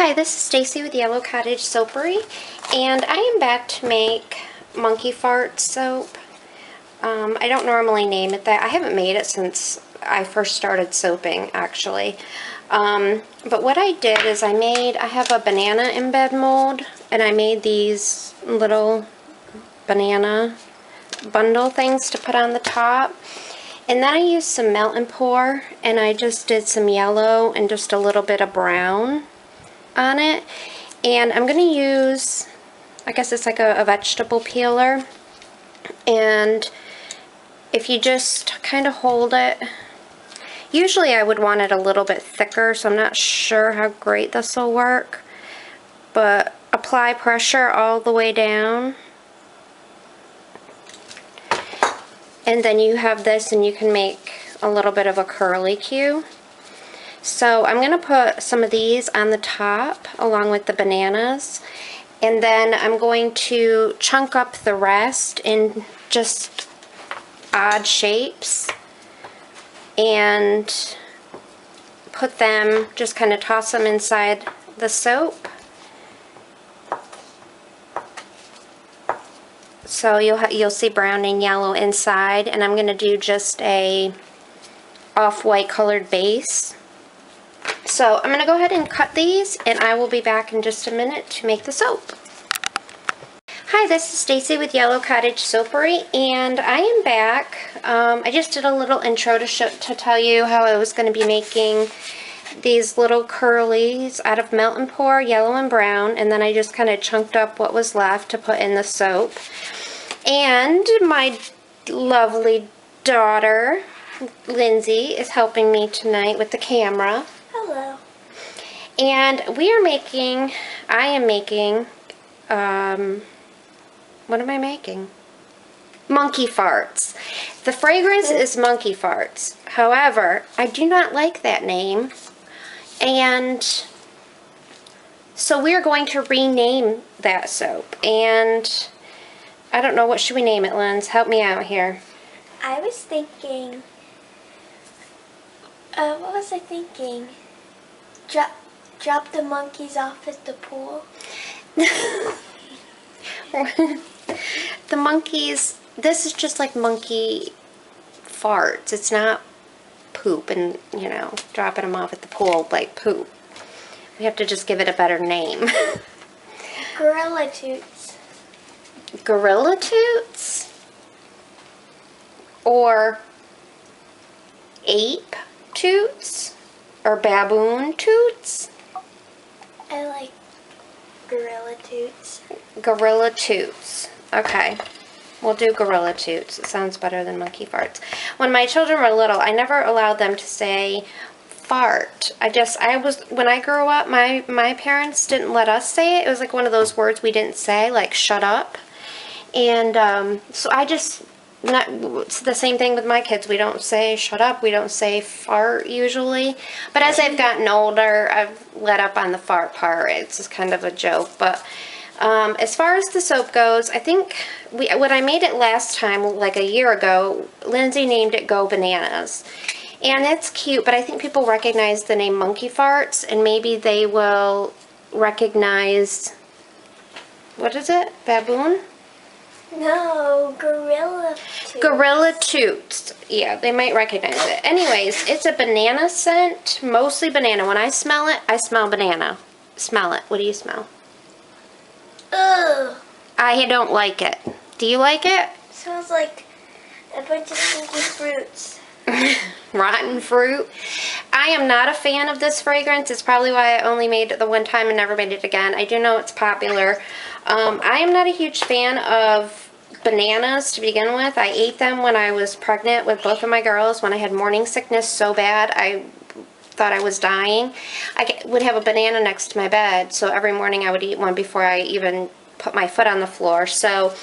Hi, this is Stacy with Yellow Cottage Soapery, and I am back to make monkey fart soap. I don't normally name it that. I haven't made it since I first started soaping, actually. But what I did is I have a banana embed mold, and I made these little banana bundle things to put on the top. And then I used some melt and pour, and I just did some yellow and just a little bit of brown on it. And I'm going to use, I guess it's like a vegetable peeler. And if you just kind of hold it, usually I would want it a little bit thicker, so I'm not sure how great this will work. But apply pressure all the way down. And then you have this and you can make a little bit of a curlicue. So I'm going to put some of these on the top along with the bananas. And then I'm going to chunk up the rest in just odd shapes. And put them, just kind of toss them inside the soap. So you'll see brown and yellow inside, and I'm going to do just a off-white colored base. So I'm going to go ahead and cut these, and I will be back in just a minute to make the soap. Hi, this is Stacy with Yellow Cottage Soapery, and I am back. I just did a little intro to tell you how I was going to be making these little curlies out of melt and pour, yellow and brown, and then I just kind of chunked up what was left to put in the soap. And my lovely daughter, Lindsay, is helping me tonight with the camera. Hello. And I am making, what am I making? Monkey farts. The fragrance is monkey farts. However, I do not like that name. And so we're going to rename that soap. And I don't know, what should we name it, Linz? Help me out here. I was thinking, what was I thinking? Drop the monkeys off at the pool. The monkeys, this is just like monkey farts. It's not poop and, you know, dropping them off at the pool like poop. We have to just give it a better name. Gorilla Toots. Gorilla Toots? Or ape toots? Or baboon toots? I like Gorilla Toots. Gorilla Toots. Okay. We'll do Gorilla Toots. It sounds better than monkey farts. When my children were little, I never allowed them to say fart. When I grew up, my parents didn't let us say it. It was like one of those words we didn't say, like shut up. And so it's the same thing with my kids. We don't say shut up. We don't say fart usually. But as I've gotten older, I've let up on the fart part. It's just kind of a joke. But as far as the soap goes, I think when I made it last time, like a year ago, Lindsay named it Go Bananas. And it's cute, but I think people recognize the name Monkey Farts, and maybe they will recognize, what is it? Baboon? No, Gorilla Toots. Gorilla Toots. Yeah, they might recognize it. Anyways, it's a banana scent, mostly banana. When I smell it, I smell banana. Smell it. What do you smell? Ugh. I don't like it. Do you like it? Smells like a bunch of stinky fruits. Rotten fruit. I am not a fan of this fragrance. It's probably why I only made it the one time and never made it again. I do know it's popular. I am not a huge fan of bananas to begin with. I ate them when I was pregnant with both of my girls, when I had morning sickness so bad I thought I was dying. I would have a banana next to my bed, so every morning I would eat one before I even put my foot on the floor. So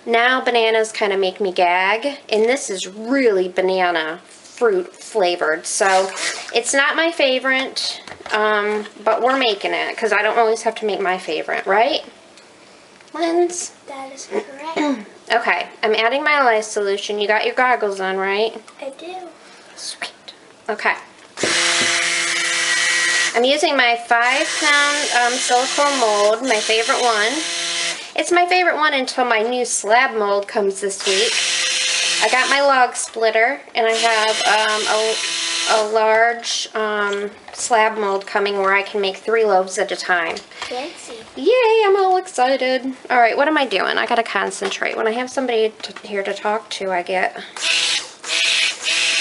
now bananas kind of make me gag, and this is really banana fruit flavored. So it's not my favorite, but we're making it because I don't always have to make my favorite, right, Linz? That is correct. Okay, I'm adding my lye solution. You got your goggles on, right? I do. Sweet. Okay. I'm using my 5-pound silicone mold, my favorite one. It's my favorite one until my new slab mold comes this week. I got my log splitter, and I have a large slab mold coming where I can make 3 loaves at a time. Fancy. Yay, I'm all excited. All right, what am I doing? I gotta concentrate. When I have somebody here to talk to, I get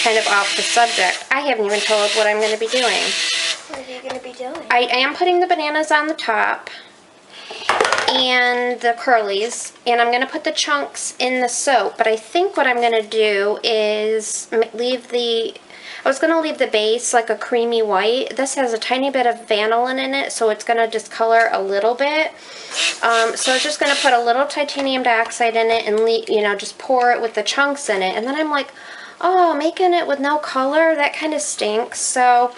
kind of off the subject. I haven't even told what I'm going to be doing. What are you going to be doing? I am putting the bananas on the top and the curlies, and I'm going to put the chunks in the soap, but I think what I'm going to do is leave the, I was going to leave the base like a creamy white. This has a tiny bit of vanillin in it, so it's going to discolor a little bit. So I'm just going to put a little titanium dioxide in it and just pour it with the chunks in it, and then I'm like, oh, making it with no color, that kind of stinks. So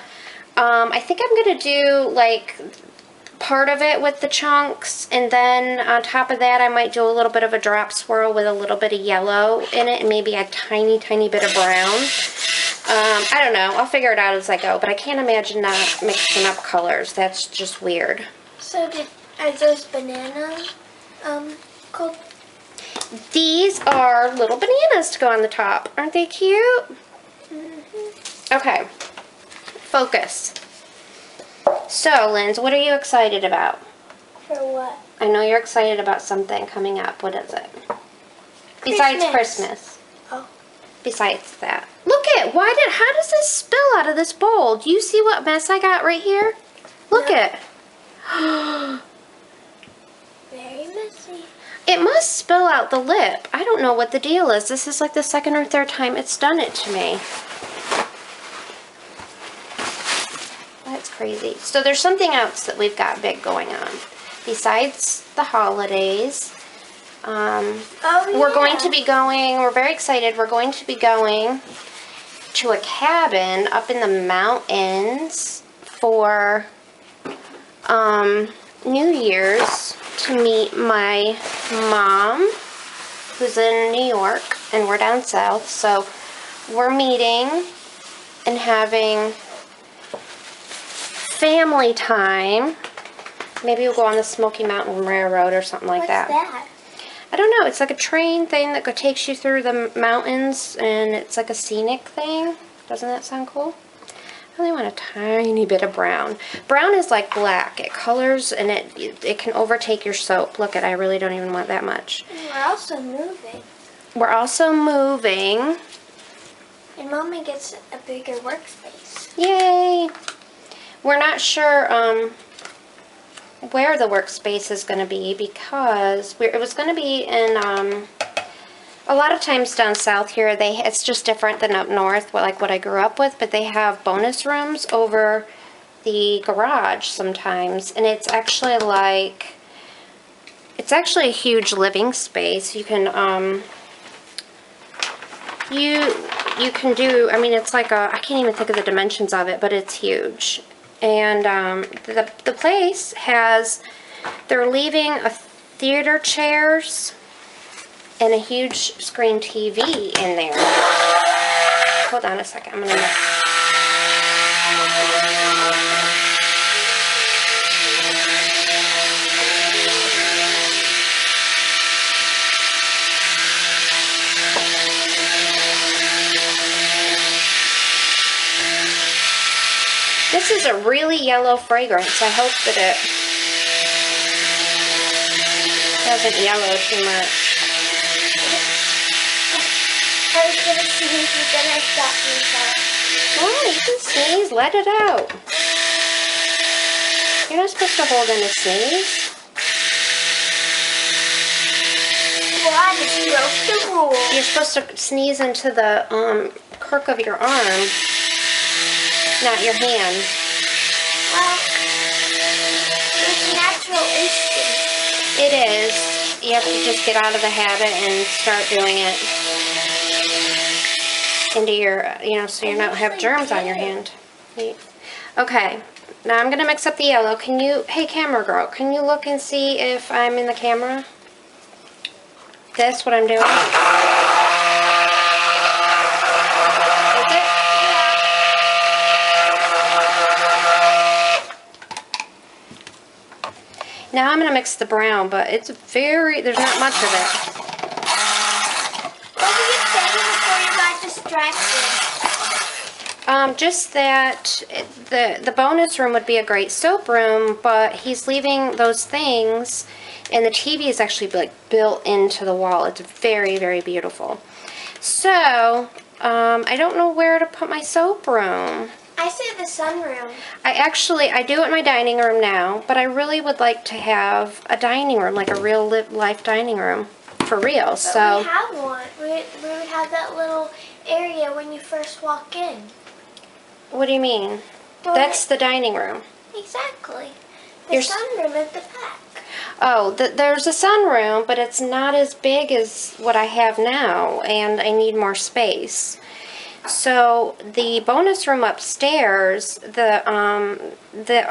I think I'm going to do like part of it with the chunks, and then on top of that I might do a little bit of a drop swirl with a little bit of yellow in it and maybe a tiny bit of brown. I don't know, I'll figure it out as I go, but I can't imagine not mixing up colors. That's just weird. So are those bananas called? These are little bananas to go on the top. Aren't they cute? Mm-hmm. Okay. Focus. So, Linz, what are you excited about? For what? I know you're excited about something coming up. What is it? Besides Christmas. Oh. Besides that. Look at, how does this spill out of this bowl? Do you see what mess I got right here? Look at. Very messy. It must spill out the lip. I don't know what the deal is. This is like the second or third time it's done it to me. That's crazy. So there's something else that we've got big going on. Besides the holidays, we're going to be going, we're very excited, we're going to be going to a cabin up in the mountains for New Year's to meet my mom, who's in New York, and we're down south. So we're meeting and having family time. Maybe we'll go on the Smoky Mountain Railroad or something like that. What's that? I don't know. It's like a train thing that takes you through the mountains, and it's like a scenic thing. Doesn't that sound cool? I only want a tiny bit of brown. Brown is like black. It colors and it can overtake your soap. Look at, I really don't even want that much. And we're also moving. We're also moving. And Mommy gets a bigger workspace. Yay! We're not sure where the workspace is going to be because it was going to be in a lot of times down south here, it's just different than up north, like what I grew up with, but they have bonus rooms over the garage sometimes, and it's actually like, it's actually a huge living space. You can, you can do, I mean, it's like I can't even think of the dimensions of it, but it's huge. And the place has, they're leaving a theater chairs and a huge screen TV in there. Hold on a second. I'm gonna. This is a really yellow fragrance. I hope that it doesn't yellow too much. I was gonna sneeze, but then I stopped myself. Oh, you can sneeze. Let it out. You're not supposed to hold in a sneeze. Well, I just broke the rule. You're supposed to sneeze into the crook of your arm, not your hand. Well, it's natural instinct. It is. You have to just get out of the habit and start doing it into your, so you don't have germs on your hand. Okay, now I'm going to mix up the yellow. Can you, hey camera girl, can you look and see if I'm in the camera? This, what I'm doing? Is it? Now I'm going to mix the brown, but it's there's not much of it. What were you saying before you got distracted? Just that the bonus room would be a great soap room, but he's leaving those things, and the TV is actually like built into the wall. It's very, very beautiful. So, I don't know where to put my soap room. I say the sunroom. I do it in my dining room now, but I really would like to have a dining room, like a real life dining room, for real. But So we have one. We would have that little area when you first walk in. what do you mean? That's the dining room. Exactly. The sunroom at the back. Oh, there's a sunroom, but it's not as big as what I have now, and I need more space. So the bonus room upstairs, the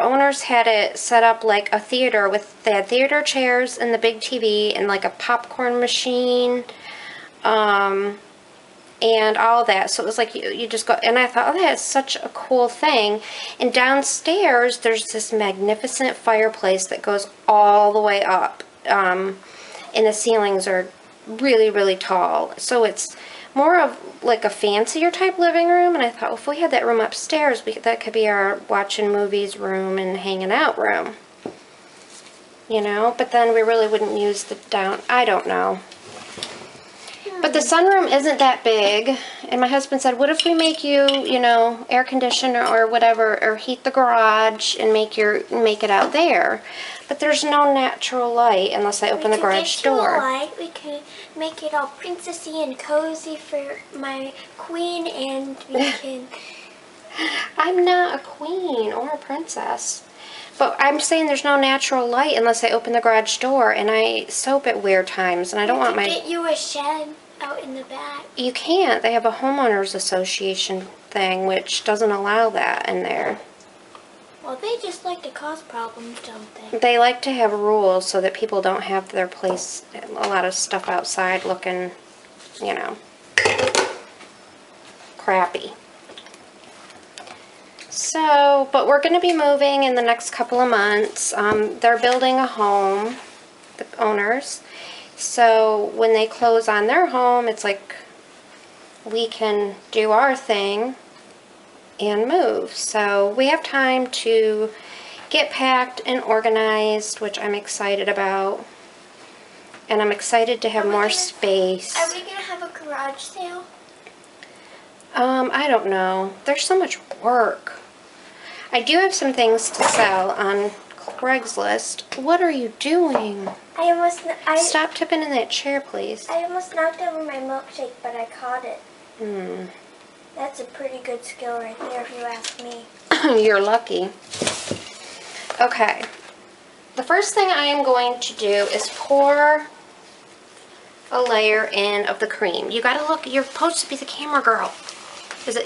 owners had it set up like a theater they had theater chairs and the big TV and like a popcorn machine, and all that. So it was like you just go, and I thought, oh, that's such a cool thing. And downstairs, there's this magnificent fireplace that goes all the way up, and the ceilings are really, really tall. So it's more of like a fancier type living room, and I thought, well, if we had that room upstairs, that could be our watching movies room and hanging out room. You know, but then we really wouldn't use I don't know. But the sunroom isn't that big, and my husband said, what if we make you, air conditioner or whatever, or heat the garage and make it out there. But there's no natural light unless I open the garage door. We could make it all princessy and cozy for my queen, and we can... I'm not a queen or a princess. But I'm saying there's no natural light unless I open the garage door, and I soap at weird times, and I don't want my... get you a shed out in the back. You can't. They have a homeowners association thing, which doesn't allow that in there. Well, they just like to cause problems, don't they? They like to have rules so that people don't have their place, a lot of stuff outside looking, crappy. So, but we're going to be moving in the next couple of months. They're building a home, the owners. So when they close on their home, it's like we can do our thing and move. So we have time to get packed and organized, which I'm excited about. And I'm excited to have more space. Are we going to have a garage sale? I don't know. There's so much work. I do have some things to sell on Craigslist. What are you doing? Stop tipping in that chair, please. I almost knocked over my milkshake, but I caught it. That's a pretty good skill right there, if you ask me. You're lucky. Okay. The first thing I am going to do is pour a layer in of the cream. You gotta look. You're supposed to be the camera girl.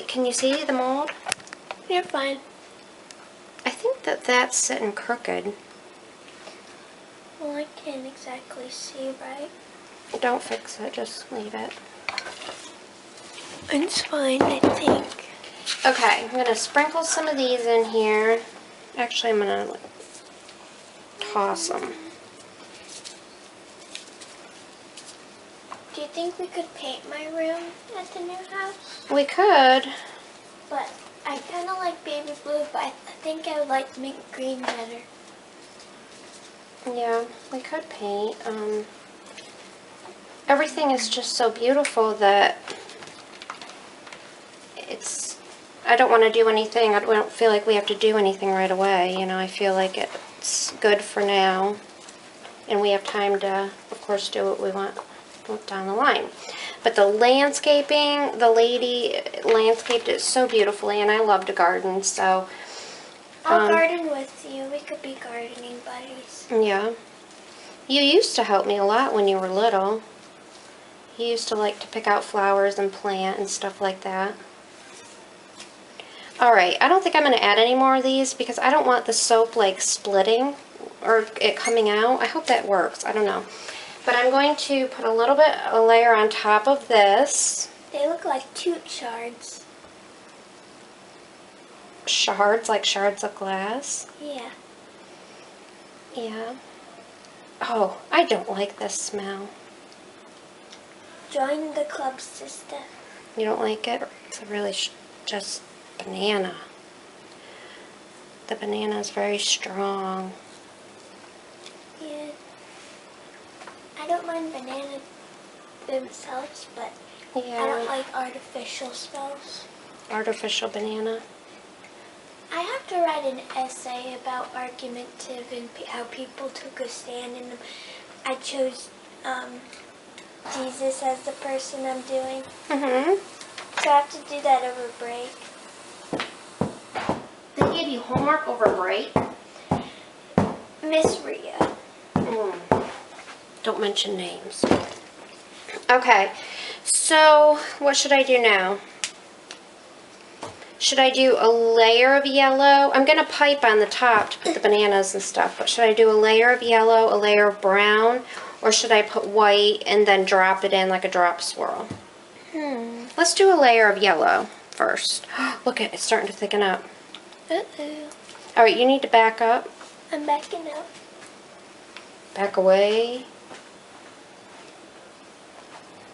Can you see the mold? You're fine. I think that's sitting crooked. Well, I can't exactly see, right? Don't fix it, just leave it. It's fine, I think. Okay, I'm going to sprinkle some of these in here. Actually, I'm going to toss them. Do you think we could paint my room at the new house? We could. But I kind of like baby blue, but I think I would like mint green better. Yeah, we could paint. Everything is just so beautiful that I don't want to do anything. I don't feel like we have to do anything right away. I feel like it's good for now. And we have time to, of course, do what we want down the line. But the landscaping, the lady landscaped it so beautifully, and I love to garden, so... I'll garden with you. We could be gardening buddies. Yeah. You used to help me a lot when you were little. You used to like to pick out flowers and plant and stuff like that. Alright, I don't think I'm going to add any more of these because I don't want the soap like splitting or it coming out. I hope that works. I don't know. But I'm going to put a layer on top of this. They look like Toots shards. Shards, like shards of glass? Yeah. Yeah. Oh, I don't like this smell. Join the club, sister. You don't like it? It's a really just banana. The banana is very strong. Yeah. I don't mind banana themselves, but Yeah. I don't like artificial smells. Artificial banana. I have to write an essay about argumentative and how people took a stand in them. I chose Jesus as the person I'm doing. Mm-hmm. So I have to do that over break. They gave you homework over break? Miss Rhea. Don't mention names. Okay, so what should I do now? Should I do a layer of yellow? I'm going to pipe on the top to put the bananas and stuff, but should I do a layer of yellow, a layer of brown, or should I put white and then drop it in like a drop swirl? Let's do a layer of yellow first. Look at it, it's starting to thicken up. Uh-oh. All right, you need to back up. I'm backing up. Back away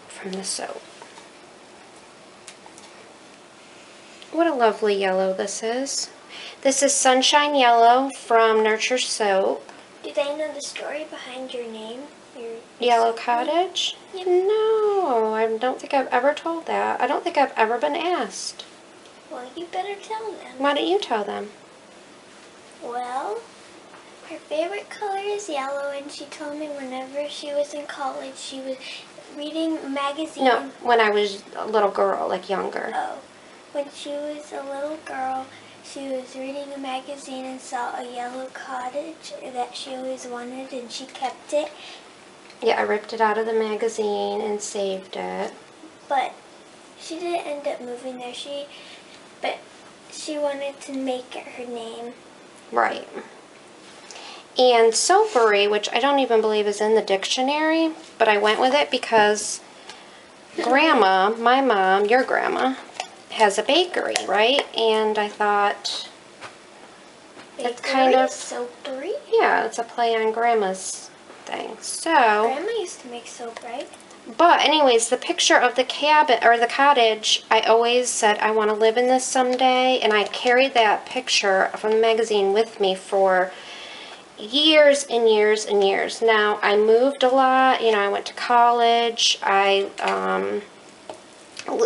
from the soap. What a lovely yellow this is. This is Sunshine Yellow from Nurture Soap. Do they know the story behind your name? Your Yellow Cottage? Yep. No, I don't think I've ever told that. I don't think I've ever been asked. Well, you better tell them. Why don't you tell them? Well, her favorite color is yellow, and she told me whenever she was in college, she was reading a magazine. No, when I was a little girl, like younger. Oh. When she was a little girl, she was reading a magazine and saw a yellow cottage that she always wanted, and she kept it. Yeah, I ripped it out of the magazine and saved it. But she didn't end up moving there. But she wanted to make it her name. Right. And Soapery, which I don't even believe is in the dictionary, but I went with it because Grandma, my mom, your grandma, has a bakery, right? And I thought it's kind of Soapery? Yeah, it's a play on Grandma's thing. So, Grandma used to make soap, right? but anyways, the picture of the cabin or the cottage, I always said I want to live in this someday, and I carried that picture from the magazine with me for years and years and years. Now, I moved a lot. You know, I went to college. I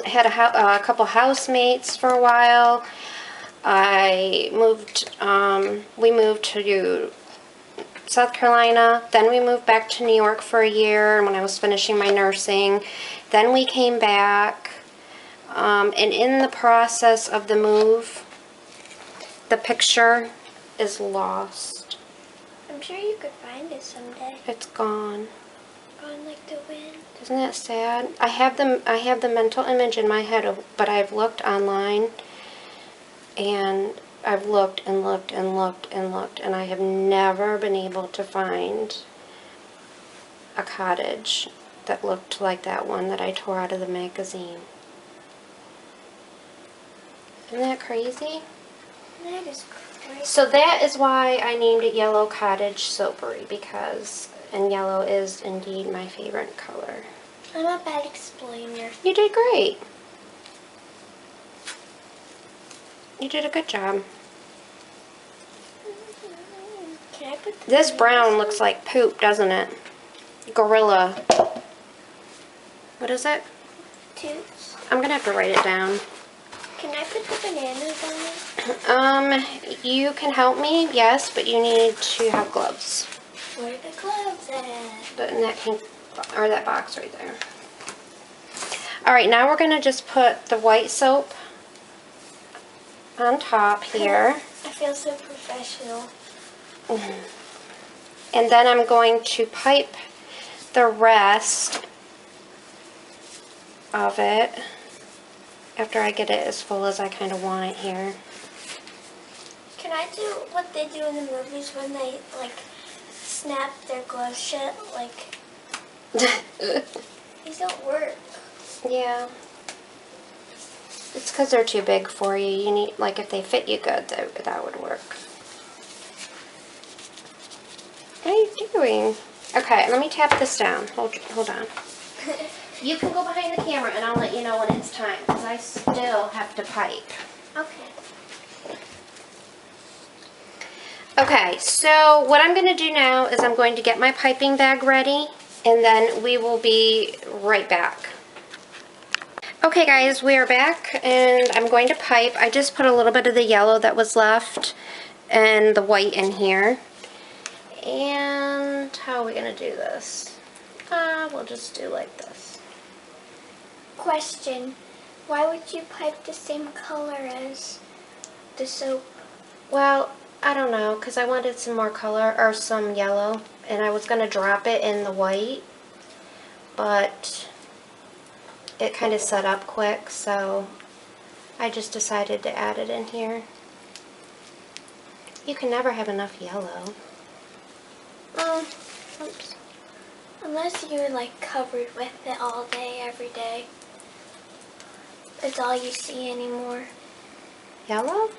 had a couple housemates for a while. We moved to South Carolina. Then we moved back to New York for a year when I was finishing my nursing. Then we came back. And in the process of the move, the picture is lost. I'm sure you could find it someday. It's gone. Gone like the wind. Isn't that sad? I have the mental image in my head, but I've looked online, and I've looked and looked and looked and looked, and I have never been able to find a cottage that looked like that one that I tore out of the magazine. Isn't that crazy? That is crazy. So that is why I named it Yellow Cottage Soapery, and yellow is indeed my favorite color. I'm a bad explainer. You did great. You did a good job. Can I put This brown looks like poop, doesn't it? Gorilla. What is it? Toots? I'm gonna have to write it down. Can I put the bananas on it? You can help me, yes, but you need to have gloves. Where are the gloves at? In that pink, or that box right there. Alright, now we're gonna just put the white soap on top here. I feel so professional. And then I'm going to pipe the rest of it after I get it as full as I kind of want it here. Can I do what they do in the movies when they, like, snap their gloves shut? Like, these don't work. Yeah. It's because they're too big for you. You need, like, if they fit you good, that would work. What are you doing? Okay, let me tap this down. Hold on. You can go behind the camera and I'll let you know when it's time, because I still have to pipe. Okay. Okay, so what I'm going to do now is I'm going to get my piping bag ready, and then we will be right back. Okay guys, we are back, and I'm going to pipe. I just put a little bit of the yellow that was left and the white in here. And how are we going to do this? We'll just do like this. Question. Why would you pipe the same color as the soap? Well, I don't know, because I wanted some more color, or some yellow, and I was going to drop it in the white, but it kind of set up quick, so I just decided to add it in here. You can never have enough yellow. Oops. Unless you're like covered with it all day, every day. It's all you see anymore. Yellow?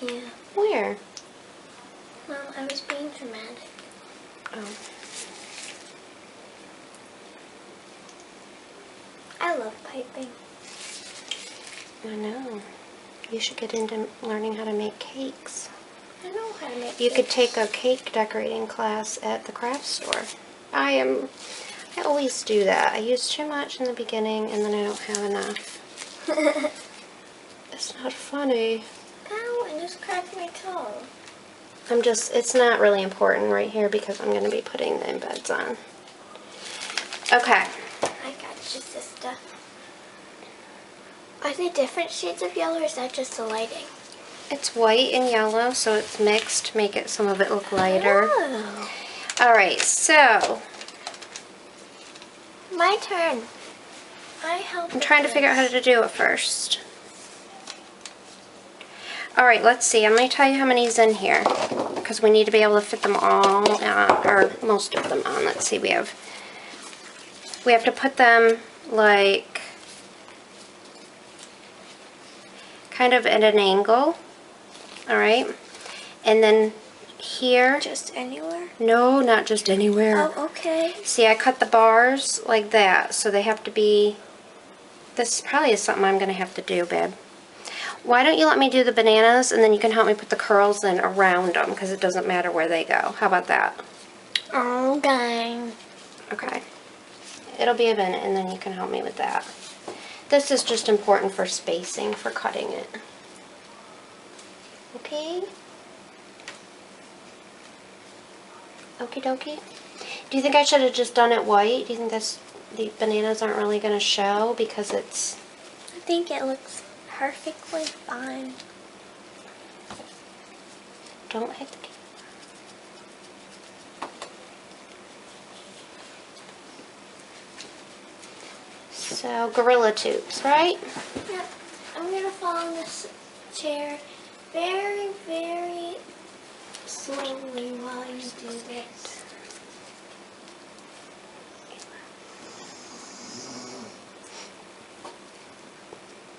Yeah. Where? Mom, I was being dramatic. Oh. I love piping. I know. You should get into learning how to make cakes. I know how to make You could cakes. take a cake decorating class at the craft store. I always do that. I use too much in the beginning and then I don't have enough. It's not funny. Ow, I just cracked my toe. It's not really important right here because I'm going to be putting the embeds on. Okay. I got you, sister. Are they different shades of yellow, or is that just the lighting? It's white and yellow, so it's mixed to make some of it look lighter. Oh. Alright, so My turn. I help. I'm trying to figure out how to do it first. Alright, let's see. I'm going to tell you how many's in here, because we need to be able to fit them all on, or most of them on. Let's see, we have to put them like kind of at an angle. Alright, and then here. Just anywhere? No, not just anywhere. Oh, okay. See, I cut the bars like that, so they have to be, this probably is something I'm going to have to do, babe. Why don't you let me do the bananas, and then you can help me put the curls in around them, because it doesn't matter where they go. How about that? Okay. Okay. It'll be a minute, and then you can help me with that. This is just important for spacing, for cutting it. Okay? Okie dokie. Do you think I should have just done it white? Do you think the bananas aren't really going to show because it's... I think it looks perfectly fine. Don't hit the camera. So, gorilla tubes, right? Yep. I'm going to fall on this chair very, very slowly while you do this.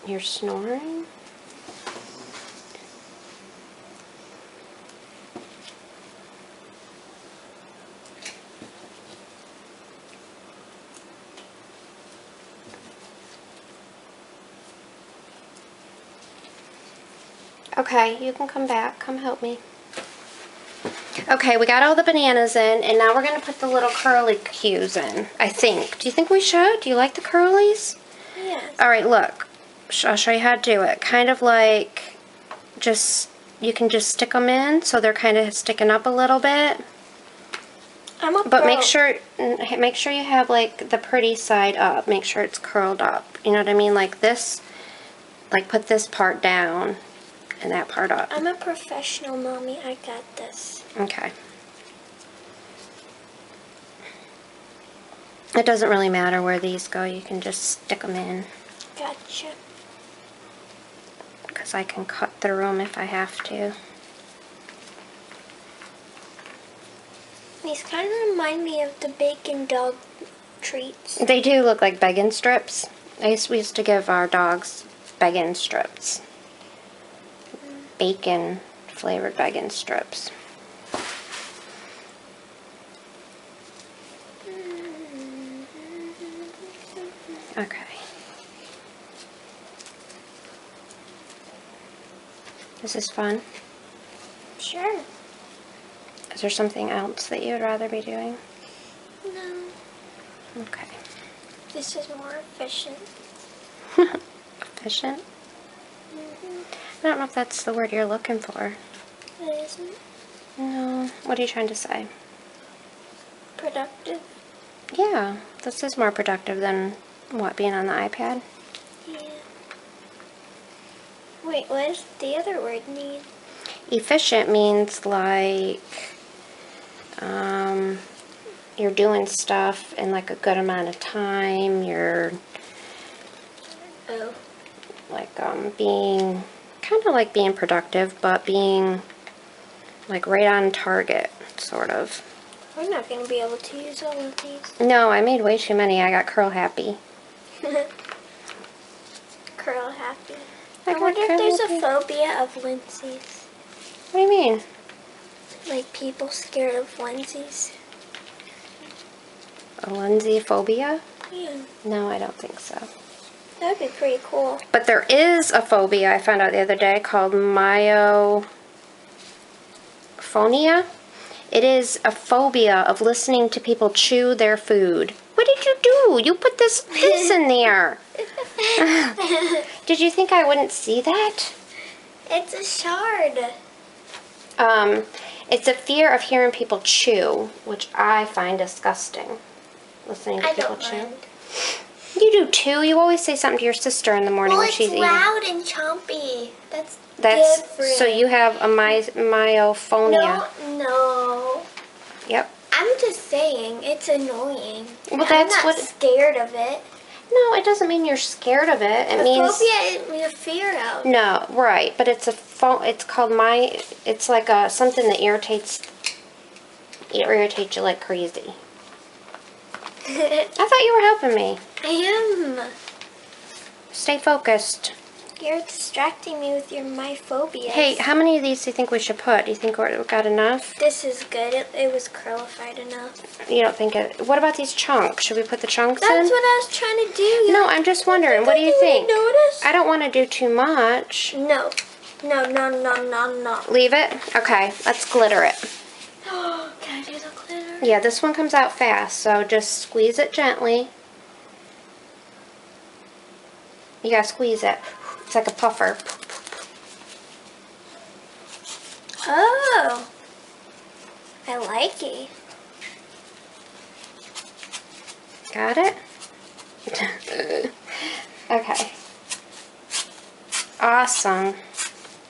You're snoring? Okay, you can come back. Come help me. Okay, we got all the bananas in, and now we're going to put the little curly cues in, I think. Do you think we should? Do you like the curlies? Yes. Alright, look. I'll show you how to do it. Kind of like, you can just stick them in so they're kind of sticking up a little bit. But make sure you have like the pretty side up. Make sure it's curled up. You know what I mean? Like this, like put this part down and that part up. I'm a professional, Mommy. I got this. Okay. It doesn't really matter where these go. You can just stick them in. Gotcha. Because I can cut through them if I have to. These kind of remind me of the bacon dog treats. They do look like bacon strips. We used to give our dogs bacon strips. Bacon flavored bacon strips. Okay. This is fun. Sure. Is there something else that you would rather be doing? No. Okay. This is more efficient. Efficient? Mm-hmm. I don't know if that's the word you're looking for. It isn't. No. What are you trying to say? Productive. Yeah, this is more productive than, what, being on the iPad? Yeah. Wait, what does the other word mean? Efficient means like, you're doing stuff in like a good amount of time. You're Oh. like, being, kind of like being productive, but being like right on target, sort of. We're not going to be able to use all of these. No, I made way too many. I got curl happy. Curl happy. I I got wonder if curl there's happy. a phobia of onesies. What do you mean? Like people scared of onesies. A Lindsay phobia? Yeah. No, I don't think so. That would be pretty cool. But there is a phobia I found out the other day called myophonia. It is a phobia of listening to people chew their food. What did you do? You put this in there. Did you think I wouldn't see that? It's a shard. It's a fear of hearing people chew, which I find disgusting. Listening to I people don't chew. mind. You do too. You always say something to your sister in the morning Well, when it's she's eating. loud and chompy. That's different. So you have a myophonia. No. Yep. I'm just saying, it's annoying. Well, I'm that's not what. scared of it. No, it doesn't mean you're scared of it. It means. Phobia is a fear of. No, right, but it's it's called it's like something that irritates you like crazy. I thought you were helping me. I am. Stay focused. You're distracting me with your my phobias. Hey, how many of these do you think we should put? Do you think we got enough? This is good. It was curlified enough. You don't think it... What about these chunks? Should we put the chunks in? That's what I was trying to do. No, I'm just wondering. What do you think? Notice? I don't want to do too much. No. No. Leave it? Okay, let's glitter it. Can I do the glitter? Yeah, this one comes out fast, so just squeeze it gently. You gotta squeeze it. It's like a puffer. Oh. I like it. Got it? Okay. Awesome.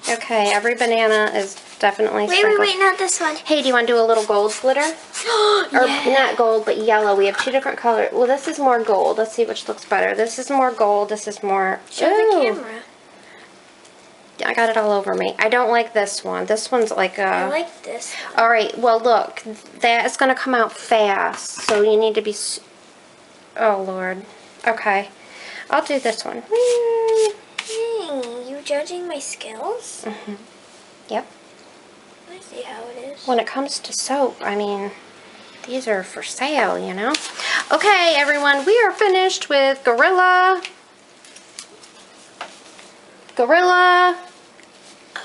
Okay, every banana is definitely sprinkled. Wait, not this one. Hey, do you want to do a little gold glitter? Or Yeah. not gold, but yellow. We have two different colors. Well, this is more gold. Let's see which looks better. This is more gold. This is more... Show the Ooh. camera. I got it all over me. I don't like this one. This one's like a... I like this one. All right, well, look. That is going to come out fast, so you need to be... Oh, Lord. Okay. I'll do this one. Hey, you judging my skills? Mm-hmm. Yep. I see how it is. When it comes to soap, I mean, these are for sale, you know? Okay, everyone, we are finished with Gorilla.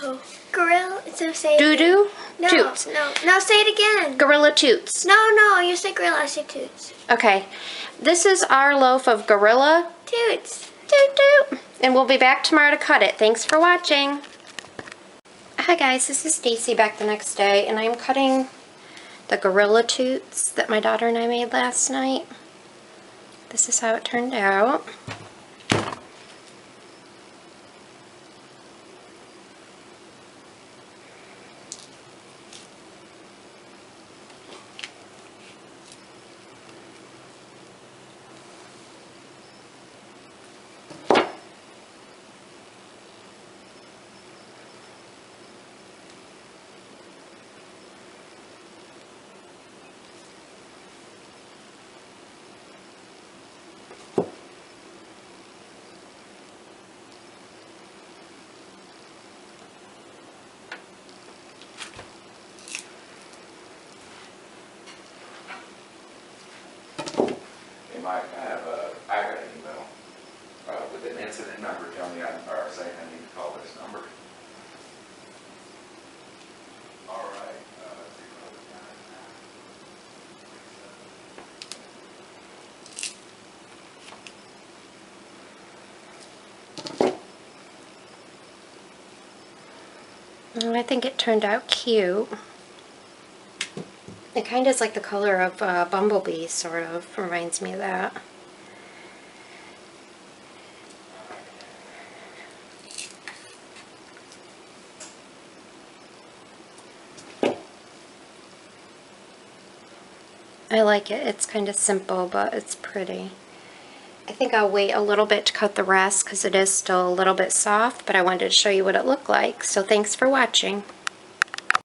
Oh, gorilla. So say it Doo-doo. again. Toots. No, say it again. Gorilla Toots. No, you say gorilla, I say Toots. Okay, this is our loaf of Gorilla Toots. Toot. And we'll be back tomorrow to cut it. Thanks for watching. Hi guys, this is Stacy back the next day, and I'm cutting the Gorilla Toots that my daughter and I made last night. This is how it turned out. Hey Mike, I got an email. And I think it turned out cute. It kind of is like the color of Bumblebee, sort of. Reminds me of that. I like it. It's kind of simple, but it's pretty. I think I'll wait a little bit to cut the rest because it is still a little bit soft, but I wanted to show you what it looked like. So thanks for watching.